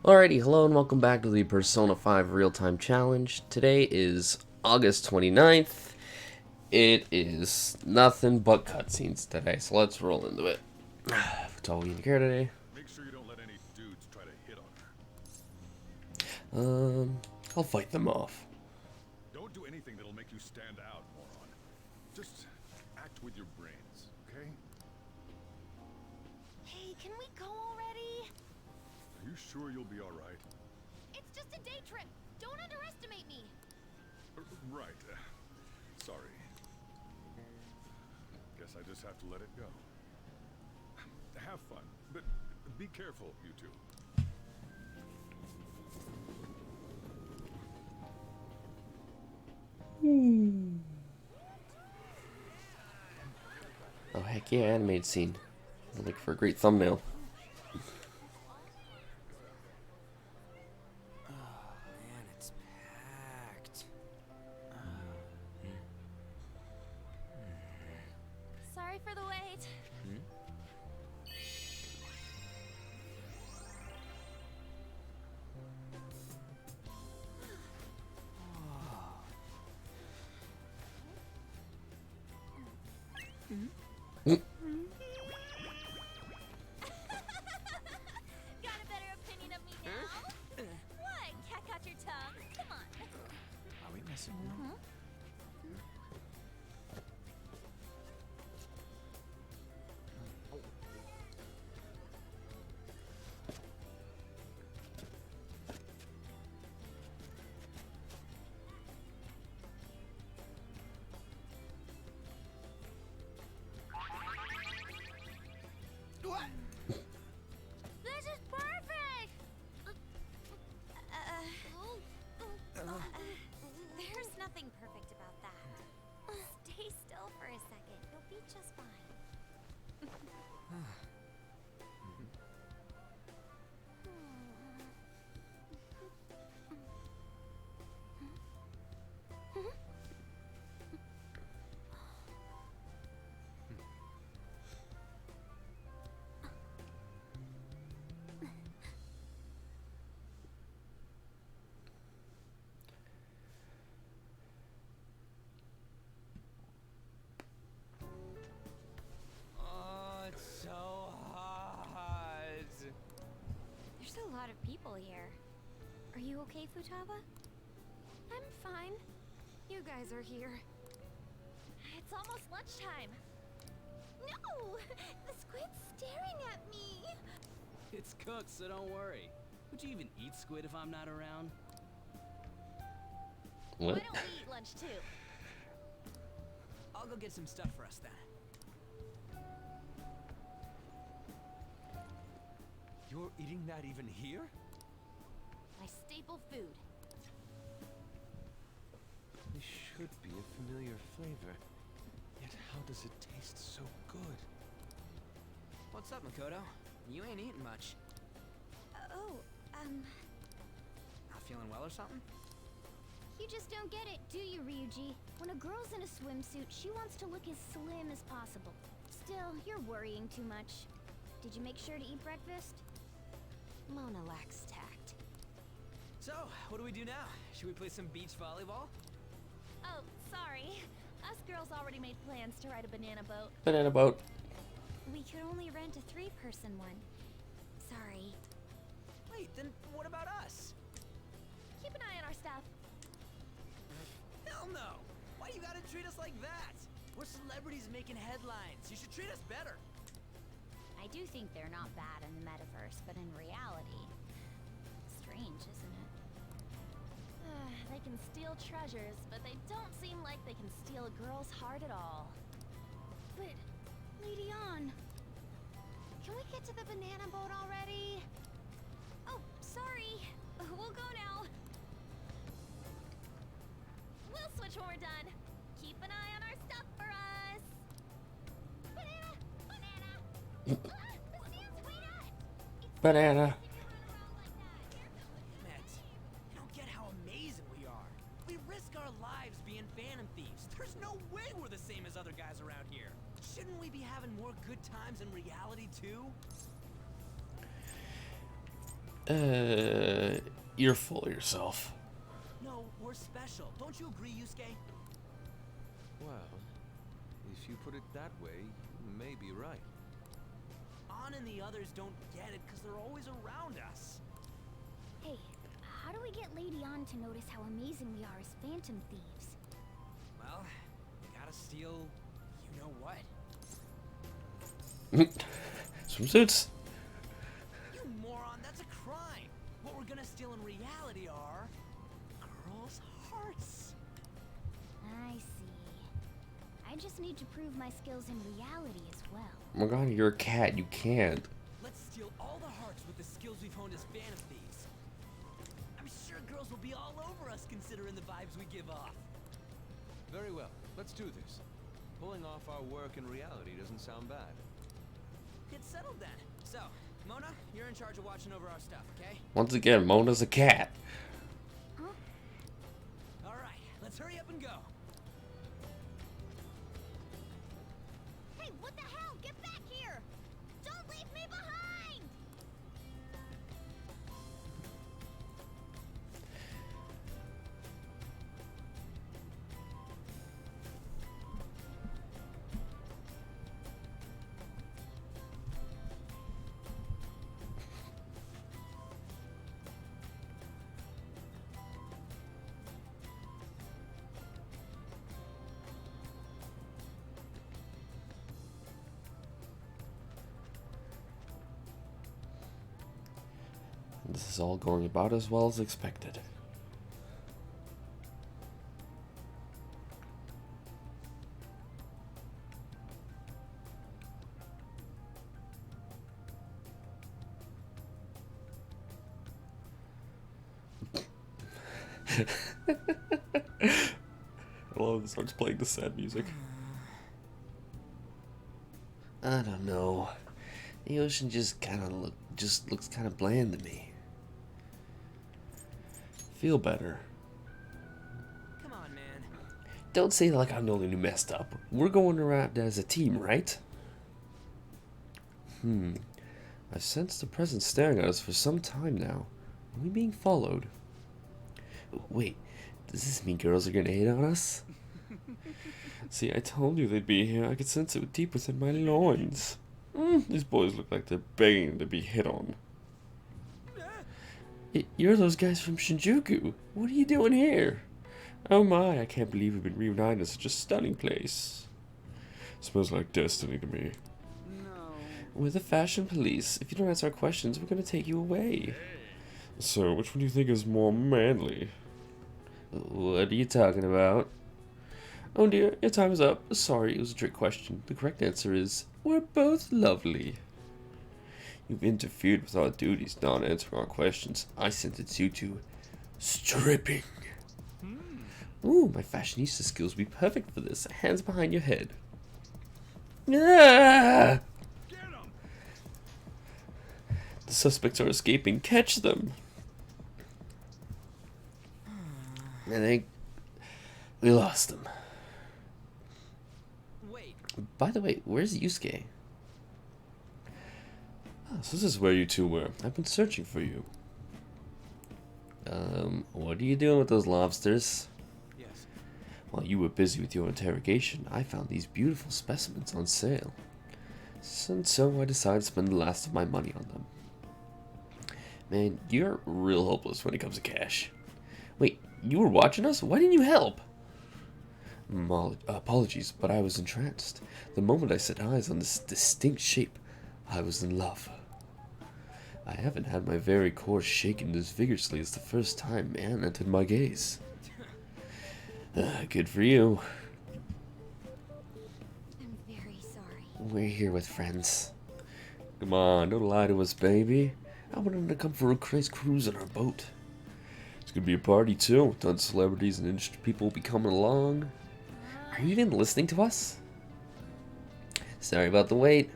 Alrighty, hello and welcome back to the Persona 5 Real-Time Challenge. Today is August 29th. It is nothing but cutscenes today, so let's roll into it. That's all we need to care today. Make sure you don't let any dudes try to hit on her. I'll fight them off. Don't do anything that'll make you stand out, moron. Just act with your brains, okay? Hey, can we go already? Are you sure you'll be all right? It's just a day trip. Don't underestimate me. Right. Sorry. Guess I just have to let it go. Have fun, but be careful, you two. Oh heck yeah, animated scene. Looking for a great thumbnail. Man, it's packed. Sorry for the wait. Got a better opinion of me now? What? Cat got your tongue? Come on. Are we messing around? What? This is perfect! There's nothing perfect about that. Stay still for a second. You'll be just fine. Oh, it's so hot. There's a lot of people here. Are you okay, Futaba? I'm fine. You guys are here. It's almost lunchtime. No! The squid's staring at me! It's cooked, so don't worry. Would you even eat squid if I'm not around? Why What? don't we eat lunch too? I'll go get some stuff for us then. You're eating that even here? My staple food. This should be a familiar flavor. Yet how does it taste so good? What's up, Makoto? You ain't eating much. Oh, Not feeling well or something? you just don't get it, do you, Ryuji? When a girl's in a swimsuit, she wants to look as slim as possible. Still, you're worrying too much. Did you make sure to eat breakfast? Mona lacks tact. So, what do we do now? Should we play some beach volleyball? Oh, sorry. Us girls already made plans to ride a banana boat. Banana boat. We could only rent a 3-person one. Sorry. Wait, then what about us? Keep an eye on our stuff. Hell no! Why you gotta treat us like that? We're celebrities making headlines. You should treat us better. I do think they're not bad in the metaverse, but in reality, strange, isn't it? They can steal treasures, but they don't seem like they can steal a girl's heart at all. But, Lady On, can we get to the banana boat already? Oh, sorry. We'll go now. We'll switch when we're done. Keep an eye on our stuff for us. Banana! Banana! The stand's way up! Banana. Matt, you don't get how amazing we are. We risk our lives being Phantom Thieves. There's no way we're the same as other guys around here. Shouldn't we be having more good times in reality too? You're full of yourself. No, we're special. Don't you agree, Yusuke? Well, if you put it that way, you may be right. On and the others don't get it because they're always around us. Hey, how do we get Lady On to notice how amazing we are as phantom thieves? Well, we gotta steal, you know what? Swimsuits? You moron, that's a crime. What we're gonna steal in reality are girls' hearts. I see. I just need to prove my skills in reality as well. Oh my god, you're a cat. You can't. Let's steal all the hearts with the skills we've honed as phantom thieves. I'm sure girls will be all over us considering the vibes we give off. Very well, let's do this. Pulling off our work in reality doesn't sound bad. Get settled then. So, Mona, you're in charge of watching over our stuff, okay? Once again, Mona's a cat. Alright, let's hurry up and go. Hey, what the hell? Get back here! Don't leave me behind! This is all going about as well as expected. I love it starts playing the sad music. I don't know. The ocean just looks kind of bland to me. Feel better. Come on, man. Don't say it like I'm the only one who messed up. We're going around as a team, right? I've sensed a presence staring at us for some time now. Are we being followed? Wait, does this mean girls are gonna hit on us? See, I told you they'd be here. I could sense it deep within my loins. These boys look like they're begging to be hit on. You're those guys from Shinjuku. What are you doing here? Oh my, I can't believe we've been reunited in such a stunning place. Smells like destiny to me. No. We're the fashion police. If you don't answer our questions, we're gonna take you away. So, which one do you think is more manly? What are you talking about? Oh dear, your time is up. Sorry, it was a trick question. The correct answer is, we're both lovely. You've interfered with our duties, not answering our questions. I sentenced you to stripping. Ooh, my fashionista skills would be perfect for this. Hands behind your head. Ah! Get him! The suspects are escaping. Catch them. I think we lost them. Wait. By the way, where's Yusuke? Oh, so this is where you two were. I've been searching for you. What are you doing with those lobsters? Yes. While you were busy with your interrogation, I found these beautiful specimens on sale. And so I decided to spend the last of my money on them. Man, you're real hopeless when it comes to cash. Wait, you were watching us? Why didn't you help? Apologies, but I was entranced. The moment I set eyes on this distinct shape, I was in love. I haven't had my very core shaken as vigorously as the first time man entered my gaze. Good for you. I'm very sorry. We're here with friends. Come on, don't lie to us, baby. I wanted them to come for a cruise on our boat. It's gonna be a party too. Tons of celebrities and industry people will be coming along. Are you even listening to us? Sorry about the wait.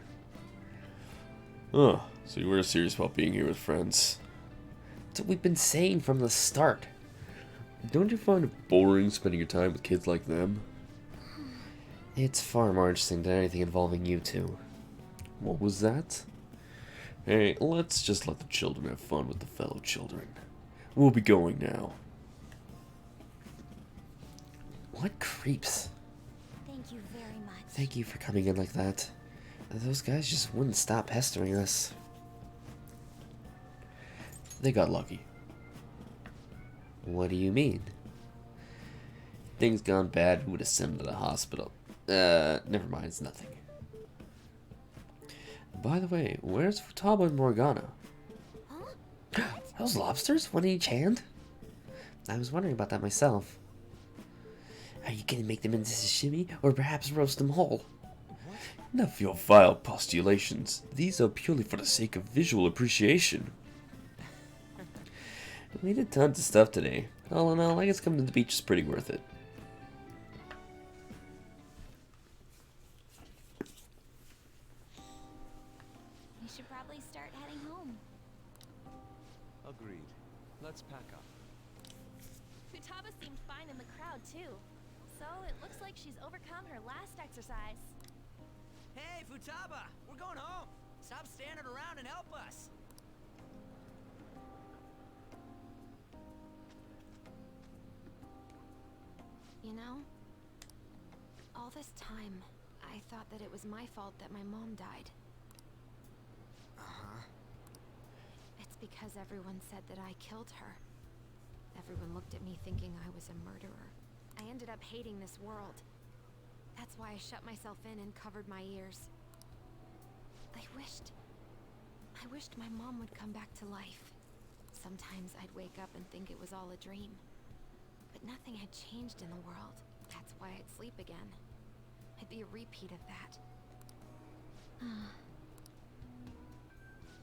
Oh, so you were serious about being here with friends. That's what we've been saying from the start. Don't you find it boring spending your time with kids like them? It's far more interesting than anything involving you two. What was that? Hey, let's just let the children have fun with the fellow children. We'll be going now. What creeps? Thank you very much. Thank you for coming in like that. Those guys just wouldn't stop pestering us. They got lucky. What do you mean? Things gone bad, we would have sent them to the hospital. Never mind, it's nothing. By the way, where's Futaba and Morgana? Huh? Those lobsters? One in each hand? I was wondering about that myself. Are you gonna make them into sashimi, or perhaps roast them whole? Enough of your vile postulations. These are purely for the sake of visual appreciation. We did tons of stuff today. All in all, I guess coming to the beach is pretty worth it. We should probably start heading home. Agreed. Let's pack up. Futaba seemed fine in the crowd too. So it looks like she's overcome her last exercise. Hey, Futaba! We're going home! Stop standing around and help us! You know, all this time, I thought that it was my fault that my mom died. Uh-huh. It's because everyone said that I killed her. Everyone looked at me thinking I was a murderer. I ended up hating this world. That's why I shut myself in and covered my ears. I wished my mom would come back to life. Sometimes I'd wake up and think it was all a dream. But nothing had changed in the world. That's why I'd sleep again. I'd be a repeat of that.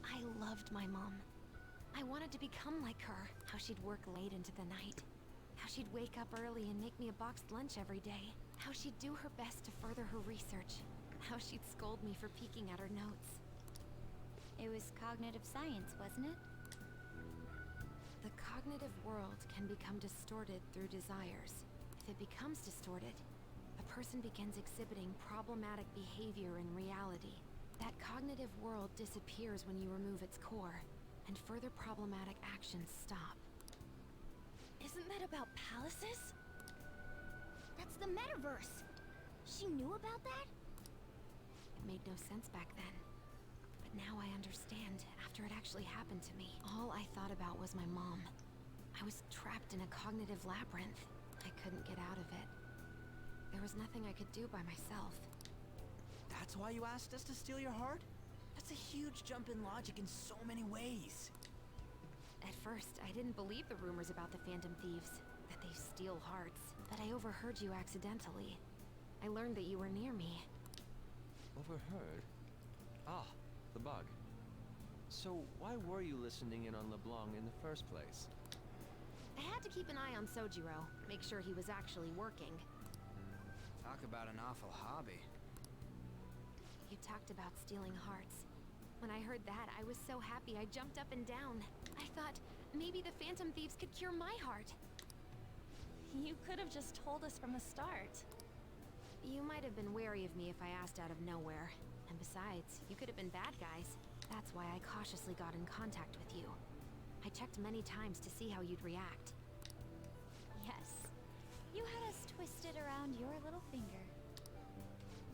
I loved my mom. I wanted to become like her. How she'd work late into the night. How she'd wake up early and make me a boxed lunch every day. How she'd do her best to further her research. How she'd scold me for peeking at her notes. It was cognitive science, wasn't it? The cognitive world can become distorted through desires. If it becomes distorted, a person begins exhibiting problematic behavior in reality. That cognitive world disappears when you remove its core, and further problematic actions stop. Isn't that about palaces? That's the metaverse. She knew about that? It made no sense back then. But now I understand, after it actually happened to me. All I thought about was my mom. I was trapped in a cognitive labyrinth. I couldn't get out of it. There was nothing I could do by myself. That's why you asked us to steal your heart? That's a huge jump in logic in so many ways. At first, I didn't believe the rumors about the Phantom Thieves, that they steal hearts. But I overheard you accidentally. I learned that you were near me. Overheard? Ah, the bug. So why were you listening in on LeBlanc in the first place? I had to keep an eye on Sojiro, make sure he was actually working. Talk about an awful hobby. You talked about stealing hearts. When I heard that, I was so happy I jumped up and down. I thought, maybe the Phantom Thieves could cure my heart. You could have just told us from the start. You might have been wary of me if I asked out of nowhere. And besides, you could have been bad guys. That's why I cautiously got in contact with you. I checked many times to see how you'd react. Yes. You had us twisted around your little finger.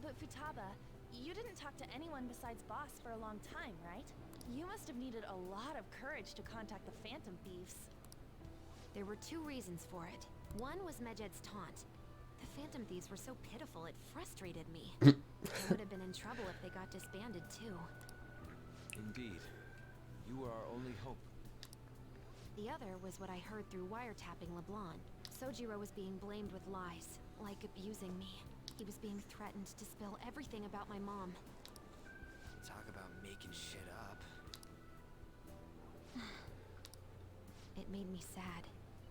But Futaba, you didn't talk to anyone besides Boss for a long time, right? You must have needed a lot of courage to contact the Phantom Thieves. There were two reasons for it. One was Medjed's taunt. The Phantom Thieves were so pitiful it frustrated me. I would have been in trouble if they got disbanded too. Indeed. You are our only hope. The other was what I heard through wiretapping LeBlanc. Sojiro was being blamed with lies, like abusing me. He was being threatened to spill everything about my mom. Talk about making shit up. It made me sad,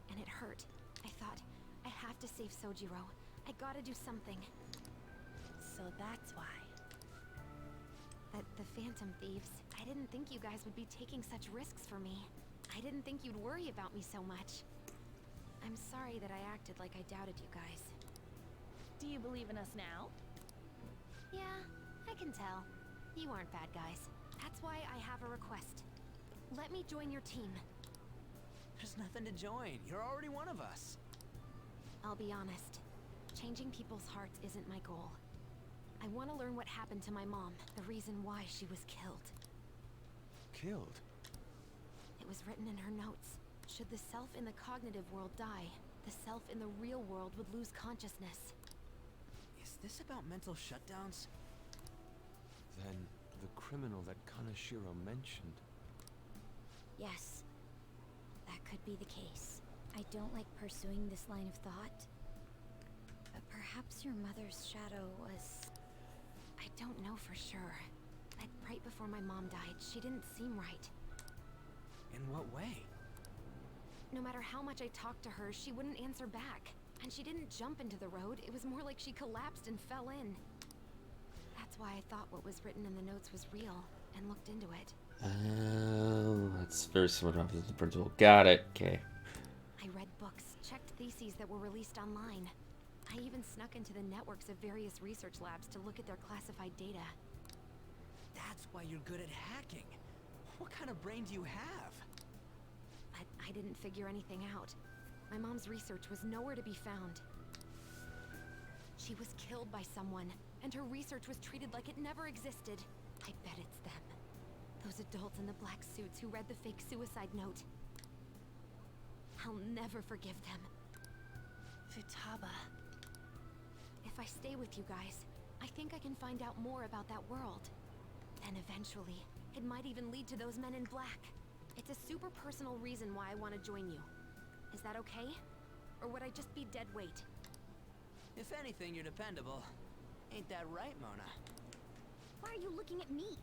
and it hurt. I thought, I have to save Sojiro. I gotta do something. So that's why. The Phantom Thieves, I didn't think you guys would be taking such risks for me. I didn't think you'd worry about me so much. I'm sorry that I acted like I doubted you guys. Do you believe in us now? Yeah, I can tell. You aren't bad guys. That's why I have a request. Let me join your team. There's nothing to join. You're already one of us. I'll be honest. Changing people's hearts isn't my goal. I want to learn what happened to my mom, the reason why she was killed. Killed? It was written in her notes. Should the self in the cognitive world die, the self in the real world would lose consciousness. Is this about mental shutdowns? Then the criminal that Kaneshiro mentioned. Yes, that could be the case. I don't like pursuing this line of thought, but perhaps your mother's shadow was... I don't know for sure. But right before my mom died, she didn't seem right. In what way? No matter how much I talked to her, she wouldn't answer back. And she didn't jump into the road, it was more like she collapsed and fell in. That's why I thought what was written in the notes was real, and looked into it. That's very similar to the principle. Got it. Okay. I read books, checked theses that were released online. I even snuck into the networks of various research labs to look at their classified data. That's why you're good at hacking. What kind of brain do you have? But I didn't figure anything out. My mom's research was nowhere to be found. She was killed by someone, and her research was treated like it never existed. I bet it's them. Those adults in the black suits who read the fake suicide note. I'll never forgive them. Futaba. If I stay with you guys, I think I can find out more about that world. And eventually, it might even lead to those men in black. It's a super personal reason why I want to join you. Is that okay? Or would I just be dead weight? If anything, you're dependable. Ain't that right, Mona? Why are you looking at me?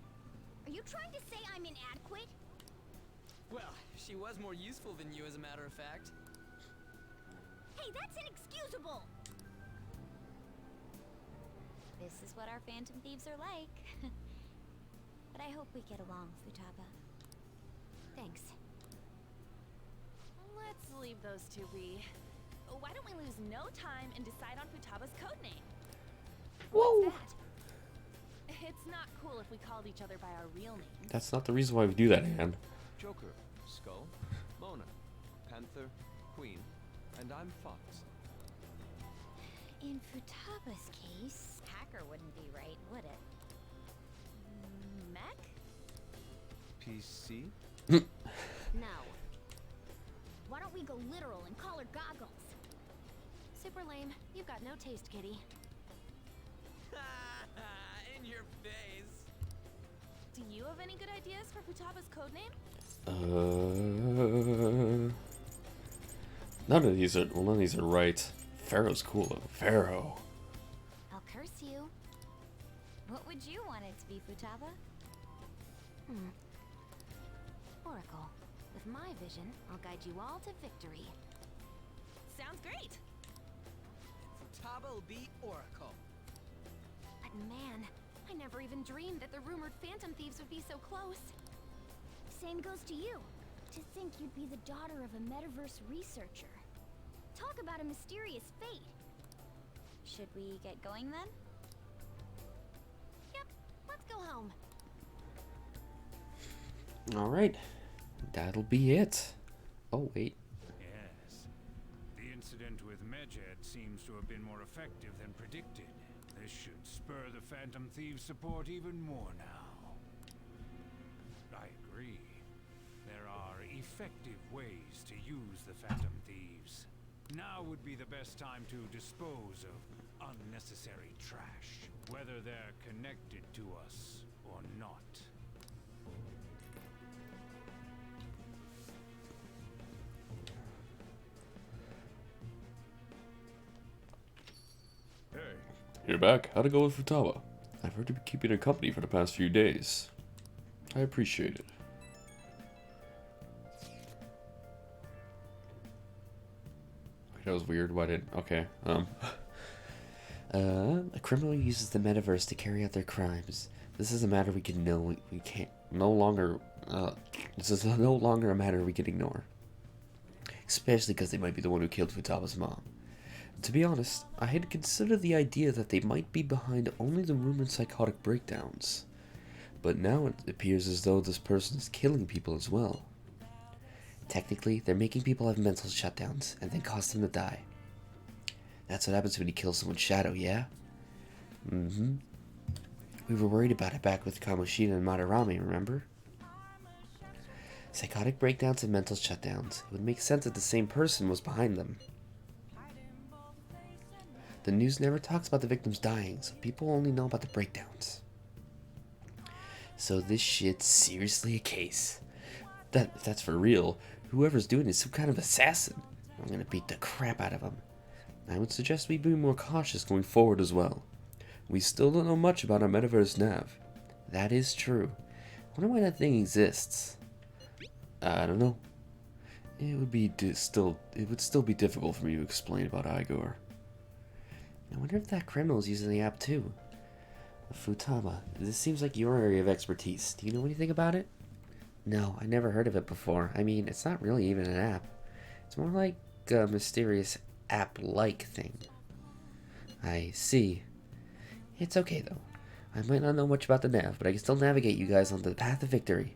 Are you trying to say I'm inadequate? Well, she was more useful than you, as a matter of fact. Hey, that's inexcusable! This is what our Phantom Thieves are like. But I hope we get along, Futaba. Thanks. Let's leave those two be. Why don't we lose no time and decide on Futaba's codename? Whoa! What's that? It's not cool if we called each other by our real names. That's not the reason why we do that, Anne. Joker, Skull, Mona, Panther, Queen, and I'm Fox. In Futaba's case, hacker wouldn't be right, would it? Mech? PC? No. Why don't we go literal and call her Goggles? Super lame. You've got no taste, kitty. In your face. Do you have any good ideas for Futaba's codename? None of these are right. Pharaoh's cool though. Pharaoh. I'll curse you. What would you want it to be, Futaba? Oracle. With my vision, I'll guide you all to victory. Sounds great! Futaba will be Oracle. But man, I never even dreamed that the rumored Phantom Thieves would be so close. Same goes to you. To think you'd be the daughter of a metaverse researcher. Talk about a mysterious fate. Should we get going then? Yep, let's go home. Alright. That'll be it. Oh, wait. Yes. The incident with Medjed seems to have been more effective than predicted. This should spur the Phantom Thieves' support even more now. I agree. There are effective ways to use the Phantom Thieves. Now would be the best time to dispose of unnecessary trash, whether they're connected to us or not. Hey, You're back. How'd it go with Futaba? I've heard you've been keeping her company for the past few days. I appreciate it. That was weird. Why didn't... Okay. A criminal uses the metaverse to carry out their crimes. This is a matter we can know. We can't... No longer... this is no longer a matter we can ignore. Especially because they might be the one who killed Futaba's mom. To be honest, I had considered the idea that they might be behind only the rumored psychotic breakdowns. But now it appears as though this person is killing people as well. Technically, they're making people have mental shutdowns and then cause them to die. That's what happens when you kill someone's shadow, yeah? Mm-hmm. We were worried about it back with Kamoshida and Madarame, remember? Psychotic breakdowns and mental shutdowns. It would make sense that the same person was behind them. The news never talks about the victims dying, so people only know about the breakdowns. So this shit's seriously a case. If that's for real, whoever's doing it is some kind of assassin. I'm gonna beat the crap out of him. I would suggest we be more cautious going forward as well. We still don't know much about our metaverse nav. That is true. I wonder why that thing exists. I don't know. It would still be difficult for me to explain about Igor. I wonder if that criminal is using the app too. Futaba, this seems like your area of expertise. Do you know anything about it? No, I never heard of it before. I mean, it's not really even an app. It's more like a mysterious app-like thing. I see. It's okay though. I might not know much about the nav, but I can still navigate you guys on the path of victory.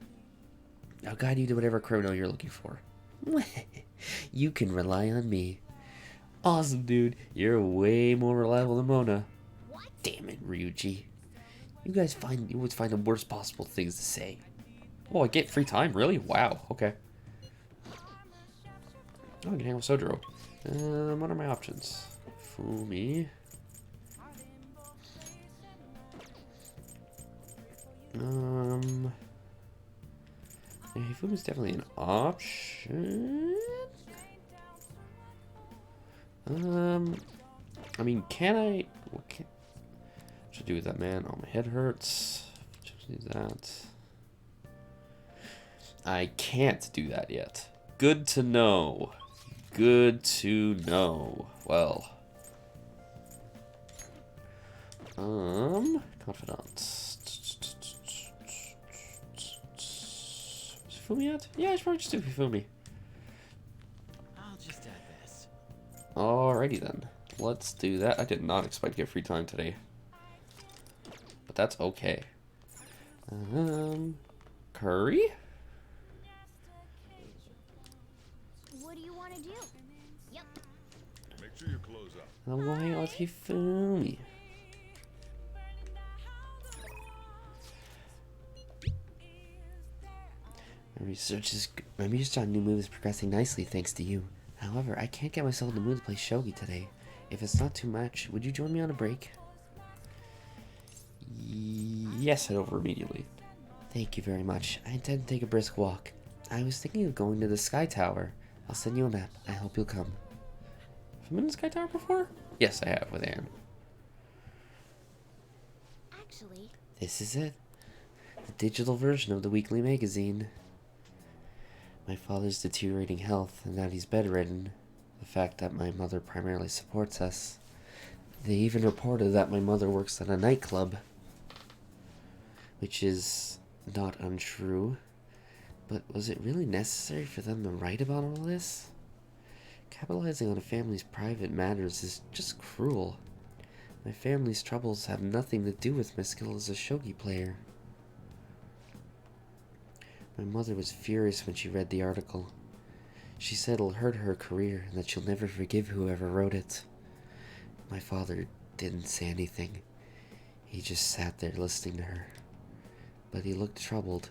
I'll guide you to whatever criminal you're looking for. You can rely on me. Awesome, dude. You're way more reliable than Mona. What? Damn it, Ryuji. You always find the worst possible things to say. Oh, I get free time? Really? Wow. Okay. Oh, I can hang with Sojiro. What are my options? Fumi. Yeah, Fumi's definitely an option. I mean, can I? What should I do with that, man? Oh, my head hurts. Just need that. I can't do that yet. Good to know. Good to know. Well. Confidant. Is Fumi yet? Yeah, I should probably just do Fumi. I'll just add this. Alrighty then. Let's do that. I did not expect to get free time today. But that's okay. Curry? What do you want to do? Yep. Make sure you close up. I'm going with Hifumi. My research on new moves is progressing nicely thanks to you. However, I can't get myself in the mood to play shogi today. If it's not too much, would you join me on a break? Yes, head over immediately. Thank you very much. I intend to take a brisk walk. I was thinking of going to the Sky Tower. I'll send you a map. I hope you'll come. Have I been to the Sky Tower before? Yes, I have, with Anne. Actually, This is it. The digital version of the weekly magazine. My father's deteriorating health, and that he's bedridden. The fact that my mother primarily supports us. They even reported that my mother works at a nightclub. Which is not untrue. But was it really necessary for them to write about all this? Capitalizing on a family's private matters is just cruel. My family's troubles have nothing to do with my skill as a shogi player. My mother was furious when she read the article. She said it'll hurt her career and that she'll never forgive whoever wrote it. My father didn't say anything. He just sat there listening to her. But he looked troubled.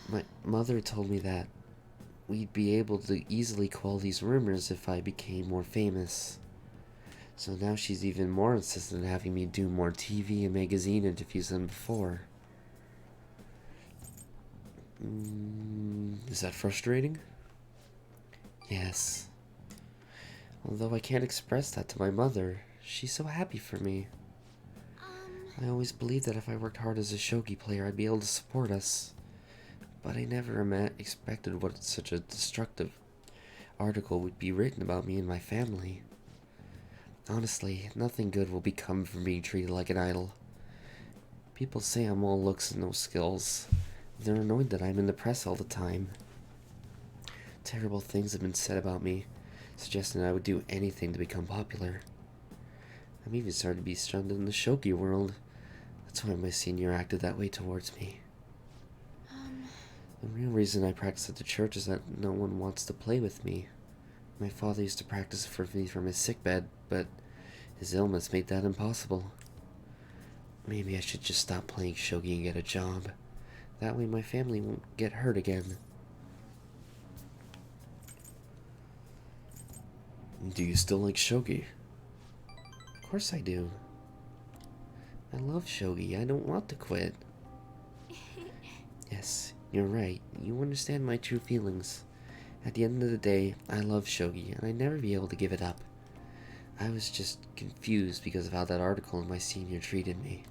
My mother told me that we'd be able to easily quell these rumors if I became more famous. So now she's even more insistent in having me do more TV and magazine interviews than before. Is that frustrating? Yes. Although I can't express that to my mother. She's so happy for me. I always believed that if I worked hard as a shogi player, I'd be able to support us. But I never expected what such a destructive article would be written about me and my family. Honestly, nothing good will become from being treated like an idol. People say I'm all looks and no skills. They're annoyed that I'm in the press all the time. Terrible things have been said about me, suggesting I would do anything to become popular. I'm even starting to be stranded in the shogi world. That's why my senior acted that way towards me. The real reason I practice at the church is that no one wants to play with me. My father used to practice for me from his sickbed, but his illness made that impossible. Maybe I should just stop playing shogi and get a job. That way my family won't get hurt again. Do you still like shogi? Of course I do. I love shogi. I don't want to quit. Yes, you're right. You understand my true feelings. At the end of the day, I love shogi, and I'd never be able to give it up. I was just confused because of how that article in my senior treated me.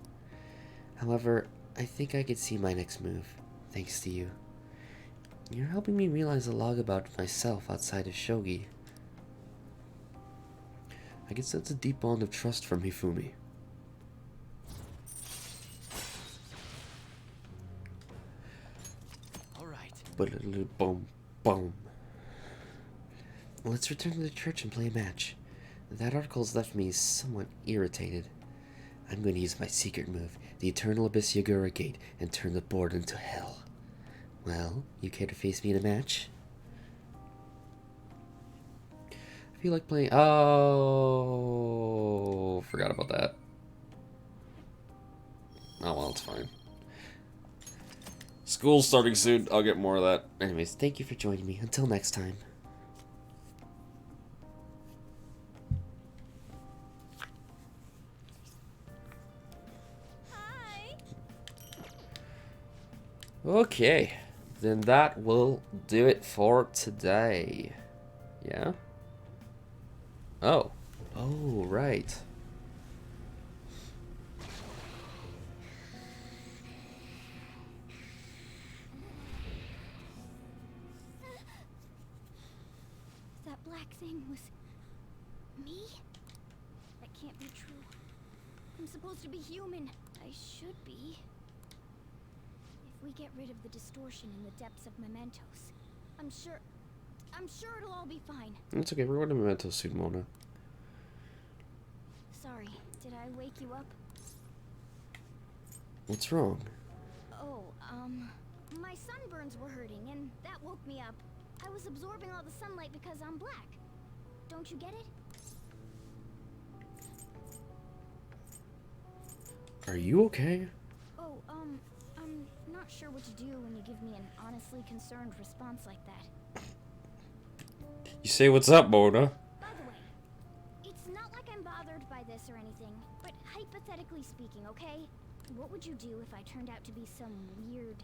However, I think I could see my next move, thanks to you. You're helping me realize a lot about myself outside of shogi. I can sense a deep bond of trust from Hifumi. Alright. But a little boom, boom. Let's return to the church and play a match. That article's left me somewhat irritated. I'm going to use my secret move, the Eternal Abyss Yagura Gate, and turn the board into hell. Well, you care to face me in a match? I feel like playing... Oh, forgot about that. Oh well, it's fine. School's starting soon. I'll get more of that. Anyways, thank you for joining me. Until next time. Hi. Okay, then that will do it for today. Yeah? Oh. Oh, right. That black thing was me? That can't be true. I'm supposed to be human. I should be. If we get rid of the distortion in the depths of Mementos, I'm sure it'll all be fine. It's okay, we're going to Memento soon, Mona. Sorry, did I wake you up? What's wrong? Oh, my sunburns were hurting and that woke me up. I was absorbing all the sunlight because I'm black. Don't you get it? Are you okay? Oh, I'm not sure what to do when you give me an honestly concerned response like that. You say what's up, Mona? By the way, it's not like I'm bothered by this or anything, but hypothetically speaking, okay? What would you do if I turned out to be some weird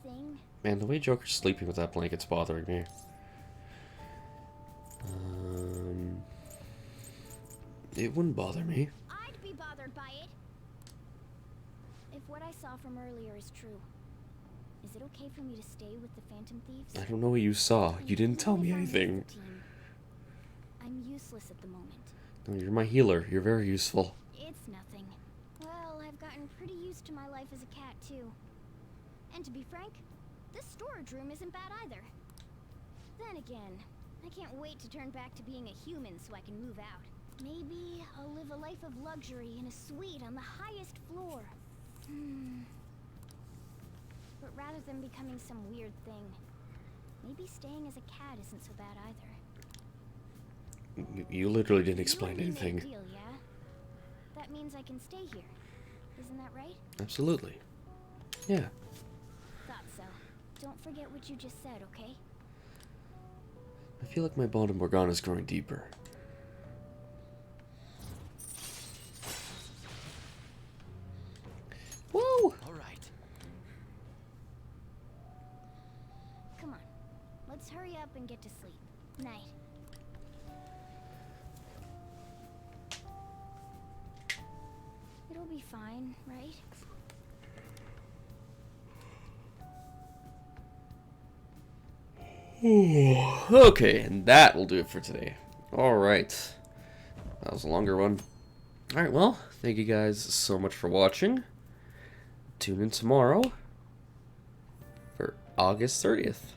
thing? Man, the way Joker's sleeping with that blanket's bothering me. It wouldn't bother me. I'd be bothered by it. If what I saw from earlier is true, is it okay for me to stay with the Phantom Thieves? I don't know what you saw. You didn't tell me anything. I'm useless at the moment. No, you're my healer. You're very useful. It's nothing. Well, I've gotten pretty used to my life as a cat, too. And to be frank, this storage room isn't bad either. Then again, I can't wait to turn back to being a human so I can move out. Maybe I'll live a life of luxury in a suite on the highest floor. But rather than becoming some weird thing, maybe staying as a cat isn't so bad either. You literally didn't explain You and me anything. make a deal, yeah? That means I can stay here. Isn't that right? Absolutely. Yeah. Thought so. Don't forget what you just said, okay? I feel like my bond with Morgana is growing deeper. Whoa! Alright. Come on. Let's hurry up and get to sleep. Night. It'll be fine, right? Okay, and that will do it for today. Alright. That was a longer one. Alright, well, thank you guys so much for watching. Tune in tomorrow for August 30th.